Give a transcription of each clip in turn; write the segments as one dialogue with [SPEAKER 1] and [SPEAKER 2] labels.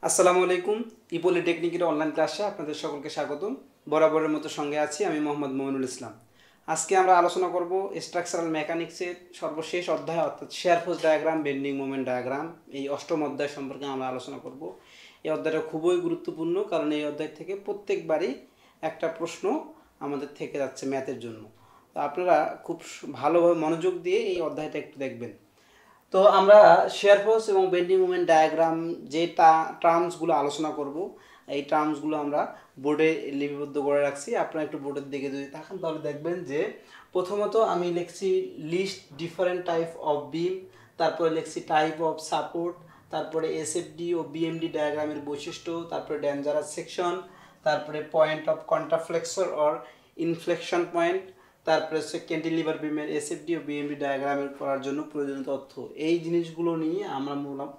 [SPEAKER 1] আসসালামু আলাইকুম। ইপোলিটেকনিকের অনলাইন ক্লাসে আপনাদের সকলকে স্বাগতম। বরাবরের মতো সঙ্গে আছি আমি মোহাম্মদ মমিনুল ইসলাম। আজকে আমরা আলোচনা করব স্ট্রাকচারাল মেকানিক্সের সর্বশেষ অধ্যায় অর্থাৎ share force diagram, bending moment diagram, এই অষ্টম অধ্যায় সম্পর্কে আমরা আলোচনা করব। এই অধ্যায়টা খুবই গুরুত্বপূর্ণ, কারণ এই অধ্যায় থেকে প্রত্যেকবারই একটা প্রশ্ন আমাদের থেকে যাচ্ছে ম্যাথের জন্য। তো আপনারা খুব ভালোভাবে মনোযোগ দিয়ে এই অধ্যায়টা একটু দেখবেন। তো আমরা শেয়ার ফোর্স এবং বেন্ডিং মোমেন্ট ডায়াগ্রাম যে টার্মসগুলো আলোচনা করব, এই টার্মসগুলো আমরা বোর্ডে লিপিবদ্ধ করে রাখছি। আপনারা একটু বোর্ডের দিকে যদি তাকান তাহলে দেখবেন যে প্রথমত আমি লিখছি list different type of beam, তারপরে লিখছি টাইপ অফ সাপোর্ট, তারপরে এসএফডি ও বিএমডি ডায়াগ্রামের বৈশিষ্ট্য, তারপরে ডেঞ্জারাস সেকশন, তারপরে point of contraflexure or inflection point, তারপরে হচ্ছে ক্যান্টিলিভার বিমের এসএফডি ও বিএমডি ডায়াগ্রামের করার জন্য প্রয়োজনীয় তথ্য। এই জিনিসগুলো নিয়ে আমরা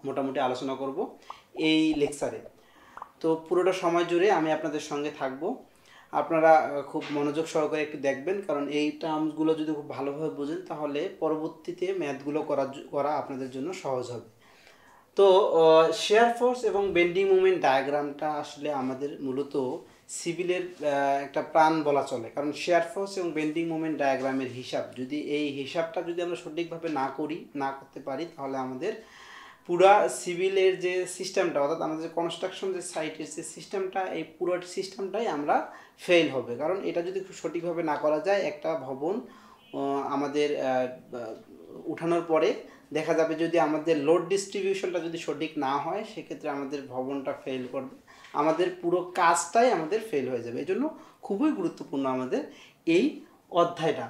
[SPEAKER 1] মোটামুটি আলোচনা করব এই লেকচারে। তো পুরোটা সময় জুড়ে আমি আপনাদের সঙ্গে থাকব। আপনারা খুব মনোযোগ সহকারে একটু দেখবেন, কারণ এই টার্মসগুলো যদি খুব ভালোভাবে বোঝেন তাহলে পরবর্তীতে ম্যাথগুলো করা আপনাদের জন্য সহজ হবে। তো শেয়ার ফোর্স এবং বেন্ডিং মুভমেন্ট ডায়াগ্রামটা আসলে আমাদের মূলত সিভিলের একটা প্রাণ বলা চলে, কারণ শেয়ার ফোর্স এবং বেন্ডিং মুভমেন্ট ডায়াগ্রামের যদি এই হিসাবটা যদি আমরা সঠিকভাবে না করতে পারি, তাহলে আমাদের পুরা সিভিলের যে সিস্টেমটা অর্থাৎ আমাদের কনস্ট্রাকশন যে সাইটের যে সিস্টেমটা, এই পুরো সিস্টেমটাই আমরা ফেল হবে। কারণ এটা যদি খুব সঠিকভাবে না করা যায়, একটা ভবন আমাদের উঠানোর পরে দেখা যাবে যদি আমাদের লোড ডিস্ট্রিবিউশনটা যদি সঠিক না হয়, সেক্ষেত্রে আমাদের ভবনটা ফেল করবে, আমাদের পুরো কাজটাই আমাদের ফেল হয়ে যাবে। এই জন্য খুবই গুরুত্বপূর্ণ আমাদের এই অধ্যায়টা।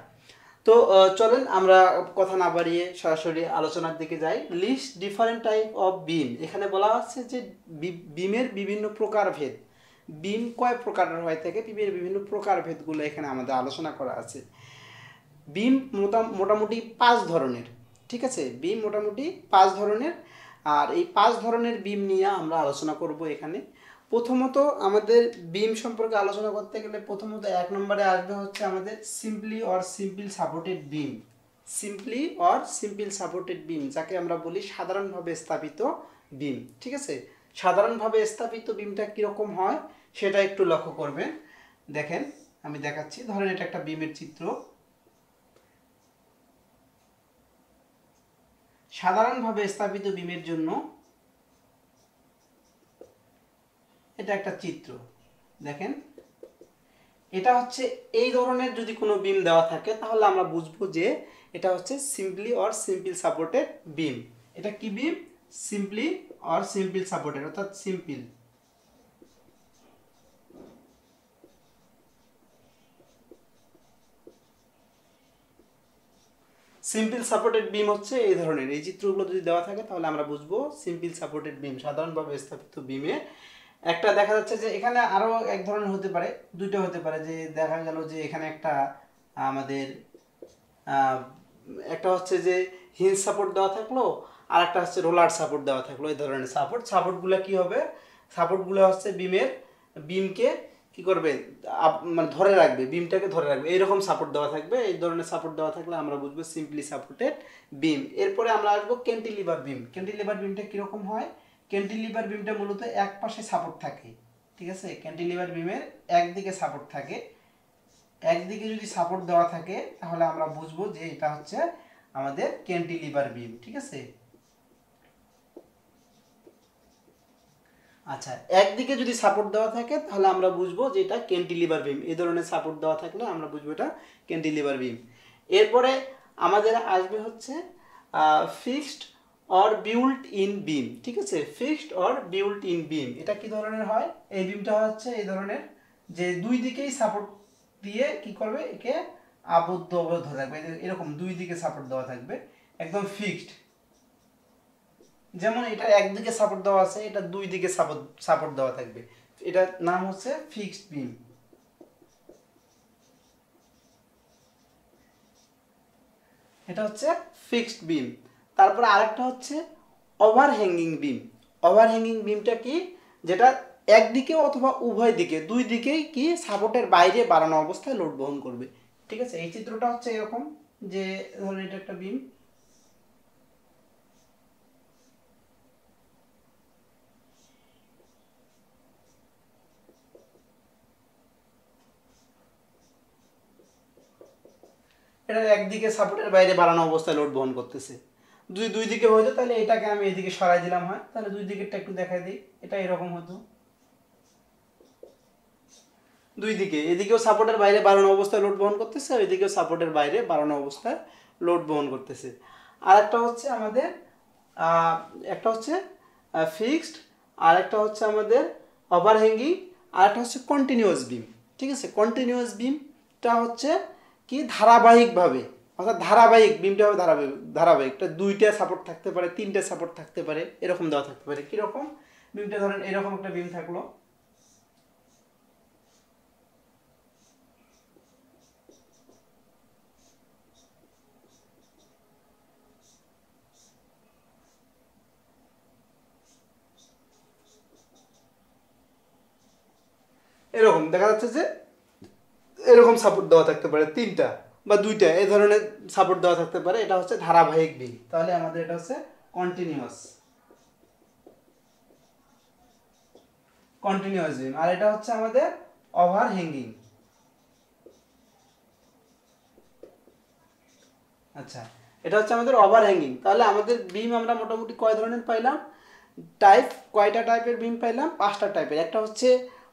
[SPEAKER 1] তো চলেন আমরা কথা না বাড়িয়ে সরাসরি আলোচনার দিকে যাই। List different type of beam, এখানে বলা হচ্ছে যে বিমের বিভিন্ন প্রকারভেদ। বিম কয় প্রকারের হয়ে থাকে, বিমের বিভিন্ন প্রকারভেদগুলো এখানে আমাদের আলোচনা করা আছে। বিম মোটামুটি 5 ধরনের, ঠিক আছে? বিম মোটামুটি 5 ধরনের, আর এই 5 ধরনের বিম নিয়ে আমরা আলোচনা করব এখানে। প্রথমত আমাদের বিম সম্পর্কে আলোচনা করতে গেলে প্রথমত 1 নম্বরে আসবে হচ্ছে আমাদের simply or simple supported beam. Simply or simple supported বিম, যাকে আমরা বলি সাধারণভাবে স্থাপিত বিম, ঠিক আছে? সাধারণভাবে স্থাপিত বিমটা কীরকম হয় সেটা একটু লক্ষ্য করবেন। দেখেন আমি দেখাচ্ছি, ধরেন এটা একটা বিমের চিত্র। সাধারণভাবে স্থাপিত বিমের জন্য এটা একটা চিত্র। দেখেন এটা হচ্ছে এই ধরনের যদি কোনো বিম দেওয়া থাকে, তাহলে আমরা বুঝবো যে এটা হচ্ছে সিম্পলি অর সিম্পল সাপোর্টেড বিম। এটা কি বিম? সিম্পলি অর সিম্পল সাপোর্টেড, অর্থাৎ সিম্পল। সিম্পল সাপোর্টেড বিম হচ্ছে এই ধরনের, এই চিত্রগুলো যদি দেওয়া থাকে তাহলে আমরা বুঝবো সিম্পল সাপোর্টেড বিম, সাধারণভাবে স্থাপিত বিমে। একটা দেখা যাচ্ছে যে এখানে আরো এক ধরনের হতে পারে, দুটো হতে পারে, যে দেখা গেল যে এখানে একটা আমাদের একটা হচ্ছে যে হিঞ্জ সাপোর্ট দেওয়া থাকলো, আর একটা হচ্ছে রোলার সাপোর্ট দেওয়া থাকলো। এই ধরনের সাপোর্টগুলো কি হবে? সাপোর্টগুলো হচ্ছে বিমকে কি করবে, মানে ধরে রাখবে, বিমটাকে ধরে রাখবে, এইরকম সাপোর্ট দেওয়া থাকবে। এই ধরনের সাপোর্ট দেওয়া থাকলে আমরা বুঝবো সিম্পলি সাপোর্টেড বিম। এরপরে আমরা আসবো ক্যান্টিলিভার বিম। ক্যান্টিলিভার বিমটা কীরকম হয়? ক্যান্টিলিভার বিমটা মূলত এক পাশে সাপোর্ট থাকে, ঠিক আছে? ক্যান্টিলিভার বিমের একদিকে সাপোর্ট থাকে। একদিকে যদি সাপোর্ট দেওয়া থাকে তাহলে আমরা বুঝবো যে এটা হচ্ছে আমাদের ক্যান্টিলিভার বিম, ঠিক আছে? আচ্ছা, একদিকে যদি সাপোর্ট দেওয়া থাকে তাহলে আমরা বুঝবো যে এটা ক্যান্টিলিভার বিম। এই ধরনের সাপোর্ট দেওয়া থাকলে আমরা বুঝবো এটা ক্যান্টিলিভার বিম। এরপরে আমাদের আসবে হচ্ছে ফিক্সড অর বিল্ট ইন বিম, ঠিক আছে? ফিক্সড অর বিল্ট ইন বিম, এটা কি ধরনের হয়? এই বিমটা হচ্ছে এই ধরনের, যে দুই দিকেই সাপোর্ট দিয়ে কি করবে, একে আবদ্ধ ধরে রাখবে। এরকম দুই দিকে সাপোর্ট দেওয়া থাকবে, একদম ফিক্সড। যেমন এটা একদিকে সাপোর্ট দেওয়া আছে, এটা দুই দিকে সাপোর্ট দেওয়া থাকবে, এটার নাম হচ্ছে ফিক্সড বিম। এটা হচ্ছে ফিক্সড বিম। তারপরে আরেকটা হচ্ছে ওভারহ্যাঙ্গিং বিম। ওভারহ্যাঙ্গিং বিমটা কি? যেটা একদিকে অথবা উভয় দিকে, দুই দিকেই কি সাপোর্টের বাইরে বাড়ানো অবস্থায় লোড বহন করবে, ঠিক আছে? এই চিত্রটা হচ্ছে এরকম, যে ধরুন এটা একটা বিম, সাপোর্টের একদিকে সাপোর্টের বাইরে বাড়ানো অবস্থায় লোড বহন করতেছে। যদি দুই দিকে হতো তাহলে এটাকে আমি এদিকে সরাই দিলাম, হয় তাহলে দুই দিকেরটা একটু দেখাই দিই, এটা এরকম হতো। দুই দিকে, এদিকেও সাপোর্টের বাইরে বাড়ানো অবস্থায় লোড বহন করতেছে, আর এদিকেও সাপোর্টের বাইরে বাড়ানো অবস্থায় লোড বহন করতেছে। আর একটা হচ্ছে আমাদের একটা হচ্ছে ফিক্সড, আর একটা হচ্ছে আমাদের ওভারহ্যাঙ্গিং, আর একটা হচ্ছে কন্টিনিউয়াস বিম। ঠিক আছে, কন্টিনিউয়াস বিমটা হচ্ছে কি ধারাবাহিকভাবে, অর্থাৎ ধারাবাহিক বিমটা হবে ধারাবাহিকটা দুইটা সাপোর্ট থাকতে পারে, তিনটা সাপোর্ট থাকতে পারে, এরকম দেওয়া থাকতে পারে। কীরকম বিমটা ধরেন এরকম একটা বিম থাকলো, এরকম দেখা যাচ্ছে যে এরকম সাপোর্ট দেওয়া থাকতে পারে, তিনটা বা দুইটা এই ধরনের সাপোর্ট দেওয়া থাকতে পারে, এটা হচ্ছে ধারাবাহিক বিম। তাহলে আমাদের এটা হচ্ছে কন্টিনিউয়াস বিম, আর এটা হচ্ছে আমাদের ওভারহ্যাঙ্গিং। আচ্ছা, এটা হচ্ছে আমাদের ওভারহ্যাঙ্গিং। তাহলে আমাদের বিম আমরা মোটামুটি কয় ধরনের পাইলাম, কয়টা টাইপের বিম পাইলাম, 5টা টাইপের। একটা হচ্ছে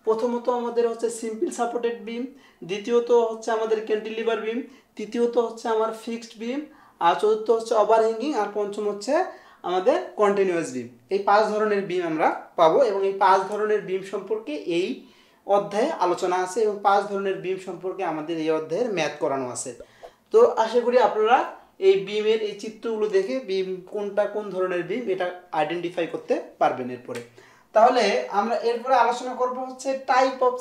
[SPEAKER 1] প্রথমত আমাদের হচ্ছে সিম্পল সাপোর্টেড বিম, দ্বিতীয়ত হচ্ছে আমাদের ক্যান্টিলিভার বিম, তৃতীয়ত হচ্ছে আমার ফিক্সড বিম, আর চতুর্থ হচ্ছে ওভারহ্যাঙ্গিং, আর পঞ্চম হচ্ছে আমাদের কন্টিনিউয়াস বিম। এই 5 ধরনের বিম আমরা পাবো, এবং এই 5 ধরনের বিম সম্পর্কে এই অধ্যায়ে আলোচনা আছে, এবং 5 ধরনের বিম সম্পর্কে আমাদের এই অধ্যায়ের ম্যাথ করানো আছে। তো আশা করি আপনারা এই বিমের এই চিত্রগুলো দেখে বিম কোনটা কোন ধরনের বিম এটা আইডেন্টিফাই করতে পারবেন। এরপরে তাহলে আমরা এরপরে আলোচনা করব হচ্ছে টাইপ অফ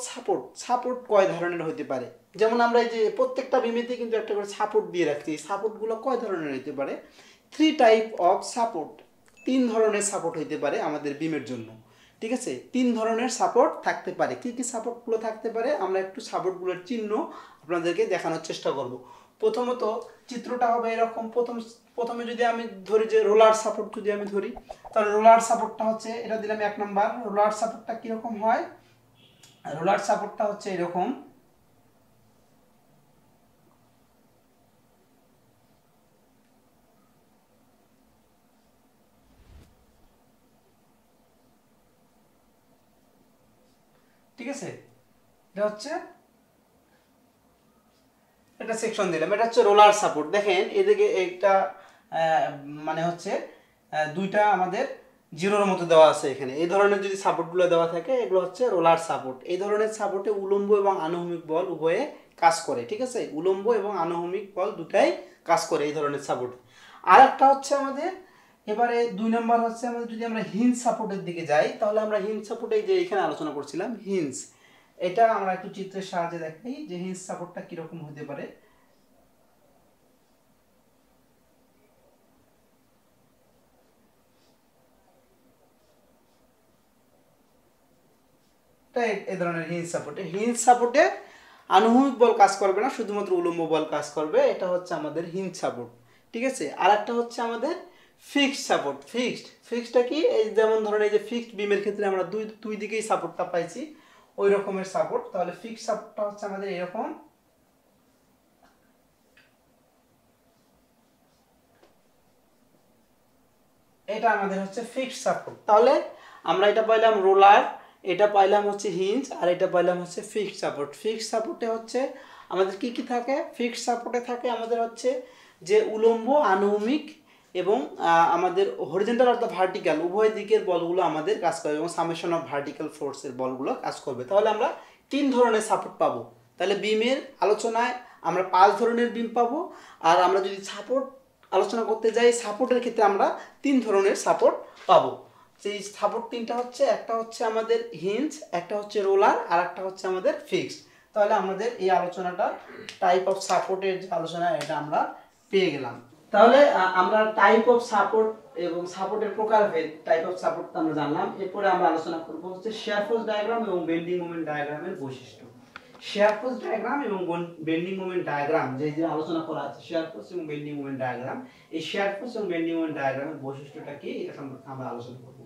[SPEAKER 1] সাপোর্ট কয় ধরনের হতে পারে। যেমন আমরা এই যে প্রত্যেকটা বিমেতে কিন্তু একটা করে সাপোর্ট দিয়ে রাখছি, এই সাপোর্টগুলো কয় ধরনের হতে পারে, 3 টাইপ অফ সাপোর্ট, 3 ধরনের সাপোর্ট হতে পারে আমাদের বিমের জন্য। ঠিক আছে, 3 ধরনের সাপোর্ট থাকতে পারে। কি কি সাপোর্টগুলো থাকতে পারে আমরা একটু সাপোর্টগুলোর চিহ্ন আপনাদেরকে দেখানোর চেষ্টা করব। প্রথমত চিত্রটা হবে এরকম, প্রথমে যদি আমি ধরি যে রোলার সাপোর্ট যদি আমি ধরি, তাহলে রোলার সাপোর্টটা হচ্ছে এটা দিলাম 1 নাম্বার। রোলার সাপোর্টটা কিরকম হয়, রোলার সাপোর্টটা হচ্ছে এরকম, ঠিক আছে, এটা হচ্ছে একটা সেকশন দিলাম, এটা হচ্ছে রোলার সাপোর্ট। দেখেন এদিকে একটা মানে হচ্ছে দুইটা আমাদের জিরোর মতো দেওয়া আছে এখানে। এই ধরনের যদি সাপোর্টগুলো দেওয়া থাকে এগুলো হচ্ছে রোলার সাপোর্ট। এই ধরনের সাপোর্টে উলম্ব এবং আনুভূমিক বল উভয়ে কাজ করে। ঠিক আছে, উলম্ব এবং আনুভূমিক বল দুটাই কাজ করে এই ধরনের সাপোর্ট। আর একটা হচ্ছে আমাদের এবারে 2 নম্বর হচ্ছে আমাদের যদি আমরা হিঞ্জ সাপোর্টের দিকে যাই, তাহলে আমরা হিঞ্জ সাপোর্টে যে এখানে আলোচনা করছিলাম হিঞ্জ, এটা আমরা একটু চিত্রের সাহায্যে দেখাই যে হিঞ্জ সাপোর্টটা কিরকম হতে পারে। এই ধরনের হিঞ্জ সাপোর্টে আনুভূমিক বল কাজ করবে না, শুধুমাত্র উলম্ব বল কাজ করবে। এটা হচ্ছে আমাদের হিঞ্জ সাপোর্ট। ঠিক আছে, আর একটা হচ্ছে আমাদের ফিক্সড সাপোর্ট। ফিক্সডটা কি, এই যেমন ধরেন এই যে ফিক্সড বিমের ক্ষেত্রে আমরা দুই দিকেই সাপোর্টটা পাইছি ওই রকমের সাপোর্ট। তাহলে ফিক্সড সাপোর্টটা হচ্ছে আমাদের এরকম, এটা আমাদের হচ্ছে ফিক্সড সাপোর্ট। তাহলে আমরা এটা পাইলাম রোলার, এটা পাইলাম হচ্ছে হিঞ্জ, আর এটা পাইলাম হচ্ছে ফিক্সড সাপোর্ট। ফিক্সড সাপোর্টে হচ্ছে আমাদের কি কি থাকে, ফিক্সড সাপোর্টে থাকে আমাদের হচ্ছে যে উলম্ব, আনুভূমিক এবং আমাদের হরিজন্টাল অর্থাৎ ভার্টিক্যাল উভয় দিকের বলগুলো আমাদের কাজ করবে, এবং সামেশন অফ ভার্টিক্যাল ফোর্সের বলগুলো কাজ করবে। তাহলে আমরা 3 ধরনের সাপোর্ট পাবো। তাহলে বিমের আলোচনায় আমরা 5 ধরনের বিম পাবো। আর আমরা যদি সাপোর্ট আলোচনা করতে যাই, সাপোর্টের ক্ষেত্রে আমরা 3 ধরনের সাপোর্ট পাবো। সেই সাপোর্ট 3টা হচ্ছে, একটা হচ্ছে আমাদের হিঞ্জ, একটা হচ্ছে রোলার, আর একটা হচ্ছে আমাদের ফিক্সড। তাহলে আমাদের এই আলোচনাটা টাইপ অফ সাপোর্টের যে আলোচনা এটা আমরা পেয়ে গেলাম। তাহলে আমরা টাইপ অফ সাপোর্ট এবং সাপোর্টের প্রকারভেদ, টাইপ অফ সাপোর্ট আমরা জানলাম। এরপরে আমরা আলোচনা করব হচ্ছে শেয়ার ফোর্স ডায়াগ্রাম এবং বেন্ডিং মোমেন্ট ডায়াগ্রামের বৈশিষ্ট্য। শেয়ার ফোর্স ডায়াগ্রাম এবং বেন্ডিং মোমেন্ট ডায়াগ্রাম যে আলোচনা করা আছে, শেয়ার ফোর্স এবং বেন্ডিং মোমেন্ট ডায়াগ্রাম, এই শেয়ার ফোর্স এবং বেন্ডিং মোমেন্ট ডায়াগ্রামের বৈশিষ্ট্যটা কি এটা সম্পর্কে আমরা আলোচনা করব।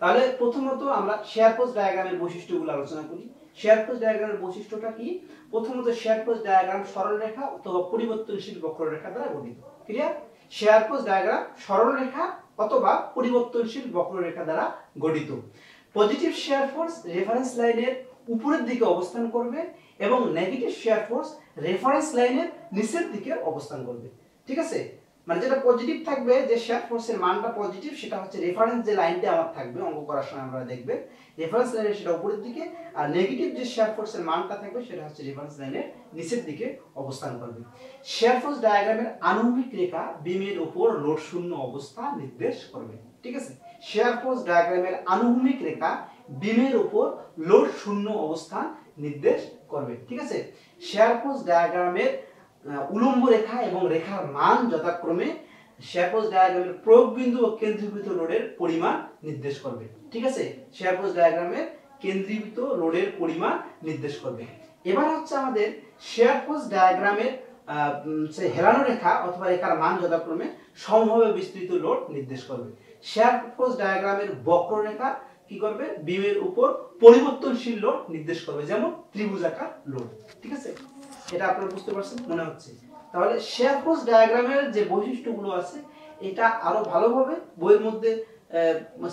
[SPEAKER 1] তাহলে প্রথমত আমরা শেয়ার ফোর্স ডায়াগ্রামের বৈশিষ্ট্যগুলো আলোচনা করি। শেয়ার ফোর্স ডায়াগ্রামের বৈশিষ্ট্যটা কি? প্রথমত শেয়ার ফোর্স ডায়াগ্রাম সরলরেখা অথবা পরিবর্তনশীল বক্ররেখা দ্বারা গঠিত। ক্লিয়ার? শেয়ার ফোর্স ডায়াগ্রাম সরলরেখা অথবা পরিবর্তনশীল বক্ররেখা দ্বারা গঠিত। পজিটিভ শেয়ার ফোর্স রেফারেন্স লাইনের উপরের দিকে অবস্থান করবে এবং নেগেটিভ শেয়ার ফোর্স রেফারেন্স লাইনের নিচের দিকে অবস্থান করবে। ঠিক আছে? মানে যেটা পজিটিভ থাকবে, যে শেয়ার ফোর্সের মানটা পজিটিভ, সেটা হচ্ছে রেফারেন্স যে লাইনটা আমার থাকবে অঙ্ক করার সময় আমরা দেখবেন রেফারেন্স লাইনের সেটা উপরের দিকে, আর নেগেটিভ যে শেয়ার ফোর্সের মানটা থাকবে সেটা হচ্ছে রেফারেন্স লাইনের নিচের দিকে অবস্থান করবে। শেয়ার ফোর্স ডায়াগ্রামের আনুভূমিক রেখা বিমের উপর লোড শূন্য অবস্থা নির্দেশ করবে। ঠিক আছে? শেয়ার ফোর্স ডায়াগ্রামের আনুভূমিক রেখা বিমের উপর লোড শূন্য অবস্থান নির্দেশ করবে। ঠিক আছে? শেয়ার ফোর্স ডায়াগ্রামের উলম্ব রেখা এবং রেখার মান যথাক্রমে শেয়ার ফোর্স ডায়াগ্রামের প্রয়োগ বিন্দু ও কেন্দ্রীভূত লোডের পরিমাণ নির্দেশ করবে। ঠিক আছে? শেয়ার ফোর্স ডায়াগ্রামের কেন্দ্রীভূত লোডের পরিমাণ নির্দেশ করবে। এবার হচ্ছে আমাদের শেয়ার ফোর্স ডায়াগ্রামের হেলানো রেখা অথবা রেখার মান যথাক্রমে সমভাবে বিস্তৃত লোড নির্দেশ করবে। শেয়ার ফোর্স ডায়াগ্রামের বক্ররেখা কি করবে? বিমের উপর পরিবর্তনশীল লোড নির্দেশ করবে, যেমন ত্রিভুজাকার লোড। ঠিক আছে? এটা আপনারা বুঝতে পারছেন মনে হচ্ছে? তাহলে শেয়ার ফোর্স ডায়াগ্রামের যে বৈশিষ্ট্যগুলো আছে এটা আরো ভালোভাবে বইয়ের মধ্যে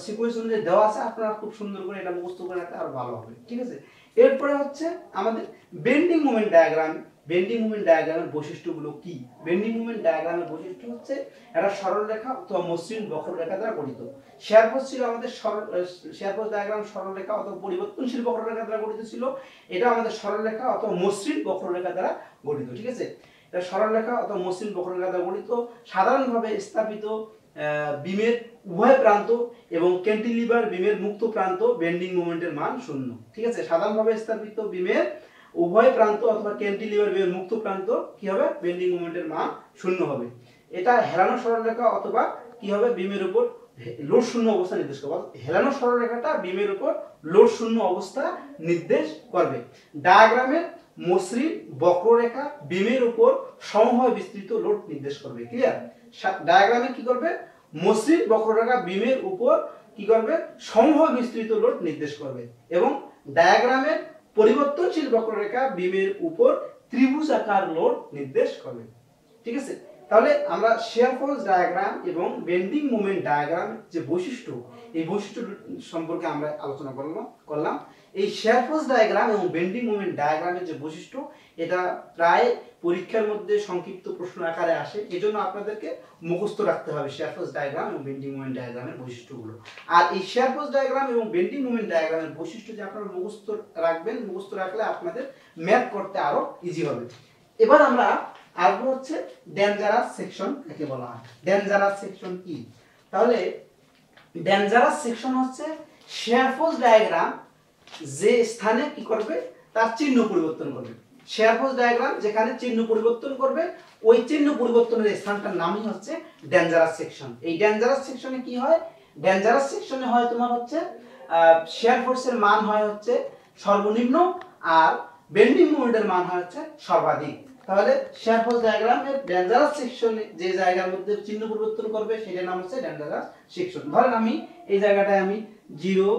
[SPEAKER 1] সিকোয়েন্স অনুযায়ী দেওয়া আছে, আপনারা খুব সুন্দর করে এটা মুখস্থ করে রাখলে আরো ভালো হবে। ঠিক আছে? এরপরে হচ্ছে আমাদের bending moment diagram. Bending moment ডায়াগ্রামের বৈশিষ্ট্যগুলো কি? বেন্ডিং মোমেন্ট ডায়াগ্রামের বৈশিষ্ট্য হচ্ছে এটা সরল রেখা অথবা মসৃণ বক্ররেখা দ্বারা গঠিত। শেয়ার ফোর্স ছিল আমাদের শেয়ার ফোর্স ডায়াগ্রাম সরল রেখা অথবা পরিবর্তনশীল বক্ররেখা দ্বারা গঠিত ছিল। এটা আমাদের সরল রেখা অথবা মসৃণ বক্ররেখা দ্বারা গঠিত। ঠিক আছে? এটা সরল রেখা অথবা মসৃণ বক্ররেখা দ্বারা গঠিত। সাধারণভাবে স্থাপিত বিমের উভয় প্রান্ত এবং ক্যান্টিলিভার বিমের মুক্ত প্রান্ত বেন্ডিং মোমেন্টের মান 0। ঠিক আছে? সাধারণভাবে স্থাপিত বিমের উভয় প্রান্ত অথবা ক্যান্টিলিভার বিমের মুক্ত প্রান্ত কি হবে? বেন্ডিং মোমেন্টের মান 0 হবে। এটা হেলানো সরলরেখা অথবা কি হবে? বিমের উপর লোড শূন্য অবস্থা নির্দেশ করবে। হেলানো সরলরেখাটা বিমের উপর লোড শূন্য অবস্থা নির্দেশ করবে। ডায়াগ্রামের মসৃণ বক্ররেখা বিমের উপর সমভাবে বিস্তৃত লোড নির্দেশ করবে। ক্লিয়ার? ডায়াগ্রামে কি করবে? মসৃণ বক্ররেখা বিমের উপর কি করবে? সমভাবে বিস্তৃত লোড নির্দেশ করবে। এবং ডায়াগ্রামের পরিবর্তনশীল বক্ররেখা বিমের উপর ত্রিভুজাকার লোড নির্দেশ করবে। ঠিক আছে? তাহলে আমরা শেয়ার ফোর্স ডায়াগ্রাম এবং বেন্ডিং মোমেন্ট ডায়াগ্রাম যে বৈশিষ্ট্য, এই বৈশিষ্ট্য সম্পর্কে আমরা আলোচনা করলাম। এই শেয়ার ফোর্স ডায়াগ্রাম এবং বেন্ডিং মোমেন্ট ডায়াগ্রামের যে বৈশিষ্ট্য, এটা প্রায় পরীক্ষার মধ্যে সংক্ষিপ্ত প্রশ্ন আকারে আসে। এজন্য আপনাদেরকে মুখস্থ রাখতে হবে শেয়ার ফোর্স ডায়াগ্রাম এবং বেন্ডিং মোমেন্ট ডায়াগ্রামের বৈশিষ্ট্যগুলো। আর এই শেয়ার ফোর্স ডায়াগ্রাম এবং বেন্ডিং মোমেন্ট ডায়াগ্রামের বৈশিষ্ট্য যে আপনারা মুখস্থ রাখবেন, মুখস্থ রাখলে আপনাদের ম্যাথ করতে আরো ইজি হবে। এবার আমরা আসবো হচ্ছে ডেঞ্জারাস সেকশন কাকে বলা হয়। ডেঞ্জারাস সেকশন কি? তাহলে ডেঞ্জারাস সেকশন হচ্ছে শেয়ার ফোর্স ডায়াগ্রাম যে স্থানে কি করবে? তার চিহ্ন পরিবর্তন করবে। শেয়ার ফোর্স ডায়াগ্রাম যেখানে চিহ্ন পরিবর্তন করবে, ওই চিহ্ন পরিবর্তনের স্থানটার নামই হচ্ছে ডেঞ্জারাস সেকশন। এই ডেঞ্জারাস সেকশনে কি হয়? ডেঞ্জারাস সেকশনে হয় তোমার হচ্ছে শেয়ার ফোর্সের মান হয় হচ্ছে সর্বনিম্ন, আর বেন্ডিং মোমেন্টের মান হয় হচ্ছে সর্বাধিক। তাহলে শেয়ার ফোর্স ডায়াগ্রামের ডেঞ্জারাস সেকশনে যে জায়গার মধ্যে চিহ্ন পরিবর্তন করবে সেটার নাম হচ্ছে ডেঞ্জারাস সেকশন। ধরেন আমি এই জায়গাটায় আমি 0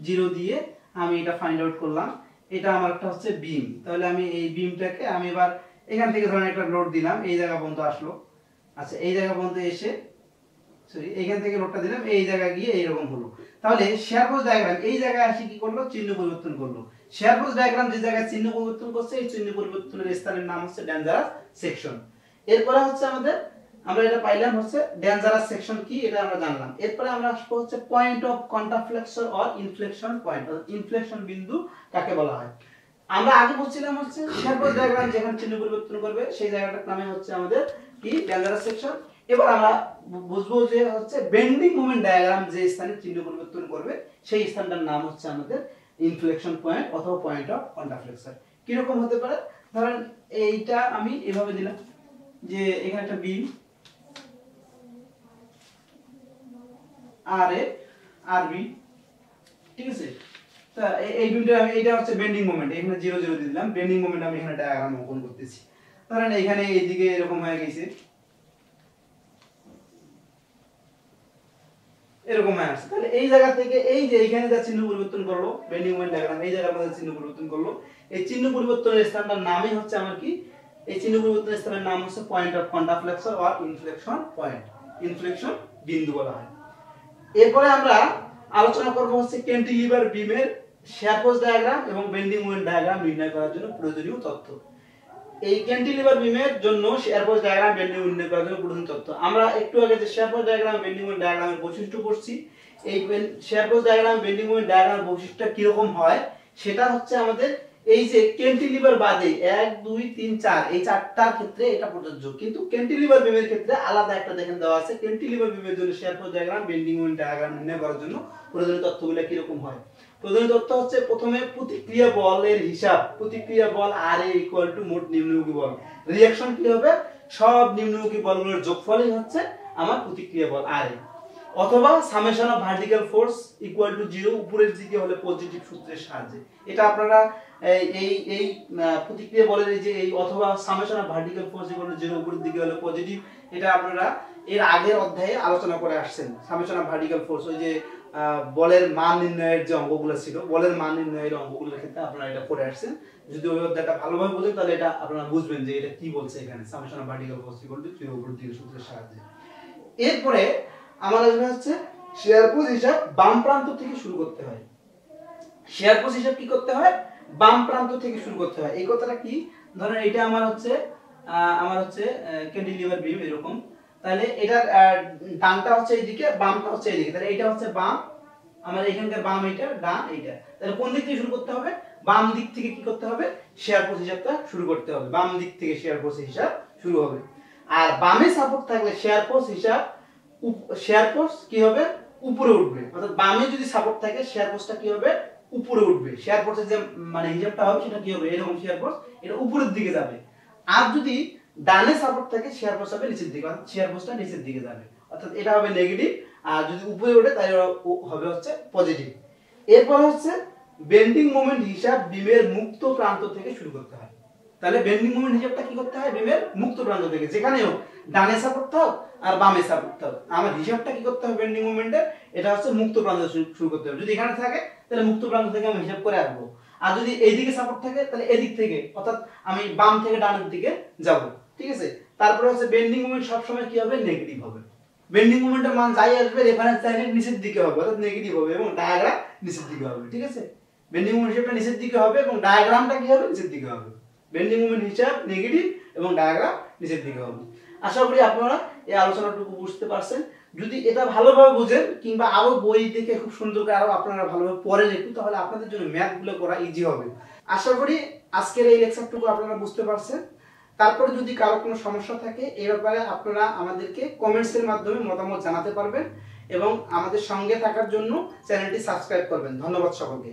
[SPEAKER 1] 0 দিয়ে আমি এটা ফাইন্ড আউট করলাম, এটা আমার একটা হচ্ছে বিম। তাহলে আমি এই বিমটাকে আমি এবার এখান থেকে ধরেন একটা লোড দিলাম, এই জায়গা পর্যন্ত আসলো। আচ্ছা, এই জায়গা পর্যন্ত এসে এইখান থেকে লোডটা দিলাম, এই জায়গায় গিয়ে এইরকম হলো। তাহলে শেয়ার ফোর্স ডায়াগ্রাম এই জায়গায় আসি কি করলো? চিহ্ন পরিবর্তন করলো। শেয়ার ফোর্স ডায়াগ্রাম যে জায়গায় চিহ্ন পরিবর্তন করছে, এই চিহ্ন পরিবর্তনের স্থানের নাম হচ্ছে ডেঞ্জারাস সেকশন। এরপরে হচ্ছে আমরা এটা পাইলাম হচ্ছে ডেঞ্জারাস সেকশন কি, এটা আমরা জানলাম। এরপরে আমরা আসবো হচ্ছে point of contraflexure or inflection point. Inflection বিন্দু কাকে বলা হয়? আমরা আগে বলছিলাম হচ্ছে শেয়ার ফোর্স ডায়াগ্রাম যেখানে চিহ্ন পরিবর্তন করবে সেই জায়গাটার নামে হচ্ছে আমাদের কি? Dangerous section. এবার আমরা বুঝবো যে হচ্ছে বেন্ডিং মোমেন্ট ডায়াগ্রাম যে স্থানে চিহ্ন পরিবর্তন করবে সেই স্থানটার নাম হচ্ছে আমাদের ইনফ্লেকশন পয়েন্ট অথবা পয়েন্ট অফ কন্ট্রাফ্লেক্সন। কি রকম হতে পারে? ধরেন এইটা আমি এভাবে দিলাম যে এখানে একটা বিম আর এ আর বি। ঠিক আছে? তা এই বিমটা আমি, এটা হচ্ছে বেন্ডিং মোমেন্ট, এখানে 0 0 দিয়ে দিলাম। বেন্ডিং মোমেন্ট আমি এখানে ডায়াগ্রাম অঙ্কন করতেছি। ধরেন এখানে এইদিকে এরকম হয়ে গেছে, এরকম হয়ে আসছে। তাহলে এই জায়গা থেকে এই যে এইখানে যা চিহ্ন পরিবর্তন করলো বেন্ডিং মোমেন্ট ডায়াগ্রাম, এই জায়গার মধ্যে চিহ্ন পরিবর্তন করলো, এই চিহ্ন পরিবর্তনের স্থানটার নামই হচ্ছে আমার কি, এই চিহ্ন পরিবর্তনের স্থানের নাম হচ্ছে point of contact flexor or inflection point, inflection বিন্দু বলা হয়। এরপরে আমরা আলোচনা করব হচ্ছে ক্যান্টিলিভার বিমের শিয়ার ফোর্স ডায়াগ্রাম এবং বেন্ডিং মোমেন্ট ডায়াগ্রাম নির্ণয় করার জন্য প্রয়োজনীয় তথ্য। এই ক্যান্টিলিভার বিমের জন্য shear force diagram bending moment নির্ণয় করার জন্য প্রয়োজনীয় তথ্য। আমরা একটু আগে যে shear force diagram bending moment ডায়াগ্রামের বৈশিষ্ট্য পড়ছি, এই shear force diagram bending moment ডায়াগ্রামের বৈশিষ্ট্যটা কি রকম হয় সেটা হচ্ছে আমাদের এই যে ক্যান্টিলিভার বাদে 1 2 3 4 এই চারটার ক্ষেত্রে এটা প্রযোজ্য, কিন্তু ক্যান্টিলিভার বিমের ক্ষেত্রে আলাদা একটা দেখেন দেওয়া আছে। ক্যান্টিলিভার বিমের জন্য shear force diagram bending moment diagram নির্ণয় করার জন্য প্রয়োজনীয় তথ্যগুলো কি রকম হয়। প্রয়োজনীয় তথ্য হচ্ছে প্রথমে প্রতিক্রিয়া বলের হিসাব, প্রতিক্রিয়া বল RA = মোট নিম্নমুখী বল। রিঅ্যাকশন কি হবে, সব নিম্নমুখী বলগুলোর যোগফলই হচ্ছে আমার প্রতিক্রিয়া বল RA, অথবা সামেশন অফ ভার্টিক্যাল ফোর্স = 0 উপরের দিকে হলে পজিটিভ সূত্রের সাহায্যে। এটা আপনারা এই প্রতিক্রিয়া বলের এই যে এই অথবা সামেশন অফ ভার্টিক্যাল ফোর্স = 0 উপরের দিকে হলে পজিটিভ, এটা আপনারা এর আগের অধ্যায়ে আলোচনা করে আসছেন। সামেশন অফ ভার্টিক্যাল ফোর্স ওই যে বলের মান নির্ণয়ের যে অঙ্কগুলো ছিল, বলের মান নির্ণয়ের অঙ্কগুলোর ক্ষেত্রে আপনারা এটা পড়ে আসছেন। যদি ওই অধ্যায়টা ভালোভাবে বোঝেন তাহলে এটা আপনারা বুঝবেন যে এটা কি বলছে এখানে, সামেশন অফ ভার্টিক্যাল ফোর্স = 0 উপরের দিকে সূত্রের সাহায্যে। এরপরে আমার আসবে হচ্ছে শিয়ার ফোর্স হিসাব বাম প্রান্ত থেকে শুরু করতে হয়। শিয়ার ফোর্স হিসাব কি করতে হয়, বাম প্রান্ত থেকে শুরু করতে হয়। এই কথাটা কি, ধরেন এটা আমার হচ্ছে ক্যান্টিলিভার বিম এরকম, তাহলে এটার ডানটা হচ্ছে এইদিকে, বামটা হচ্ছে এইদিকে, তাহলে এটা হচ্ছে বাম, আমার এখানকার বাম, এইটা ডান, এইটা, তাহলে কোন দিক থেকে শুরু করতে হবে, বাম দিক থেকে কি করতে হবে, শিয়ার ফোর্স হিসাবটা শুরু করতে হবে। বাম দিক থেকে শিয়ার ফোর্স হিসাব শুরু হবে। আর বামে সাপোর্ট থাকলে শিয়ার ফোর্স কি হবে, উপরে উঠবে। অর্থাৎ বামে যদি সাপোর্ট থাকে শিয়ার ফোর্সটা কি হবে, উপরে উঠবে। শিয়ার ফোর্সের যে মানে হিসাবটা হবে সেটা কি হবে, এরকম শিয়ার ফোর্স এটা উপরের দিকে যাবে। আর যদি ডানে সাপোর্ট থাকে শিয়ার ফোর্স হবে নিচের দিকে, অর্থাৎ শিয়ার ফোর্সটা নিচের দিকে যাবে, অর্থাৎ এটা হবে নেগেটিভ। আর যদি উপরে ওঠে তাহলে হবে হচ্ছে পজিটিভ। এরপর হচ্ছে বেন্ডিং মোমেন্ট হিসাব বিমের মুক্ত প্রান্ত থেকে শুরু করতে হয়। তাহলে বেন্ডিং মোমেন্ট হিসাবটা কি করতে হয়, বিমের মুক্ত প্রান্ত থেকে, যেখানে হোক, ডানে সাপোর্ট থাক আর বামে সাপোর্ট থাক, আমার হিসাবটা কি করতে হবে বেন্ডিং মোমেন্টের, এটা হচ্ছে মুক্ত প্রান্ত শুরু করতে হবে। যদি এখানে থাকে তাহলে মুক্ত প্রান্ত থেকে আমি হিসাব করে আসবো, আর যদি এইদিকে সাপোর্ট থাকে তাহলে এদিক থেকে, অর্থাৎ আমি বাম থেকে ডানের দিকে যাব। ঠিক আছে, তারপরে হচ্ছে বেন্ডিং মোমেন্ট সবসময় কি হবে, নেগেটিভ হবে। বেন্ডিং মোমেন্টের মান যাই আসবে রেফারেন্স লাইনের নিচের দিকে হবে, অর্থাৎ নেগেটিভ হবে, এবং ডায়াগ্রাম নিচের দিকে হবে। ঠিক আছে, বেন্ডিং মোমেন্ট হিসাবটা নিচের দিকে হবে এবং ডায়াগ্রামটা কি হবে, নিচের দিকে হবে। বেন্ডিং মোমেন্ট হিসাব নেগেটিভ এবং ডায়াগ্রাম নিচের দিকে হবে। আশা করি আপনারা এই আলোচনাটুকু বুঝতে পারছেন। যদি এটা ভালোভাবে বুঝেন কিংবা আরো বই দেখে খুব সুন্দর করে আরো আপনারা ভালোভাবে পড়েন একটু, তাহলে আপনাদের জন্য ম্যাথগুলো করা ইজি হবে। আশা করি আজকের এই লেকচারটুকু আপনারা বুঝতে পারছেন। তারপরে যদি কারো কোনো সমস্যা থাকে এই ব্যাপারে আপনারা আমাদেরকে কমেন্টসের মাধ্যমে মতামত জানাতে পারবেন, এবং আমাদের সঙ্গে থাকার জন্য চ্যানেলটি সাবস্ক্রাইব করবেন। ধন্যবাদ সকলকে।